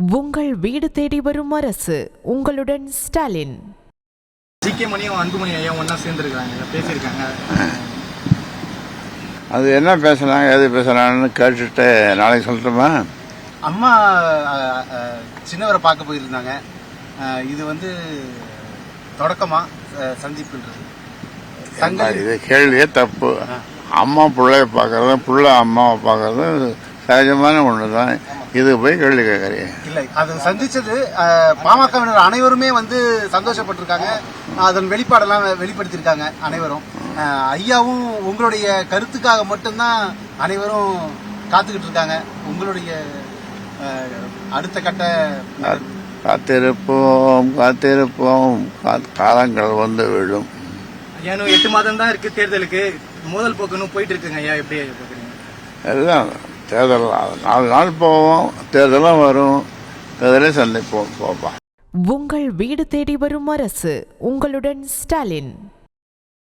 உங்கள் வீடு தேடி வரும் அரசு. உங்களுடன் ஸ்டாலின். ஜிகே மணியும் அன்புமணி ஐயா ஒன்றா சேர்ந்துருக்காங்க, பேசியிருக்காங்க. அது என்ன பேசுகிறாங்க, எது பேசுகிறாங்கன்னு கேட்டுட்டு நாளைக்கு சொல்லட்டுமா? அம்மா சின்னவரை பார்க்க போயிருந்தாங்க. இது தொடக்கமா சந்திப்புன்றது இது கேள்வியே தப்பு. அம்மா பிள்ளைய பார்க்கறதும் புள்ள அம்மாவை பார்க்கறதும் சகஜமான ஒன்று தான். இது போய் கேள்வி கேட்கறீங்க. இல்லை, அது சந்திச்சது பாமகவினர் அனைவருமே சந்தோஷப்பட்டிருக்காங்க. அதன் வெளிப்பாடெல்லாம் வெளிப்படுத்தியிருக்காங்க அனைவரும். ஐயாவும் உங்களுடைய கருத்துக்காக மட்டும்தான் அனைவரும் காத்துக்கிட்டு இருக்காங்க. உங்களுடைய அடுத்த கட்ட காத்திருப்போம் காலங்கள் விடும். ஐயா, 8 மாதம் தான் இருக்கு தேர்தலுக்கு. மோதல் போக்கணும் போயிட்டு இருக்குங்க ஐயா, எப்படி பாக்குறீங்க? அதுதான் தேர்தல் 4 நாள் போவோம், தேர்தலும் வரும், தேர்தலே சந்திப்போம். போப்பா. உங்கள் வீடு தேடி வரும் அரசு. உங்களுடன் ஸ்டாலின்.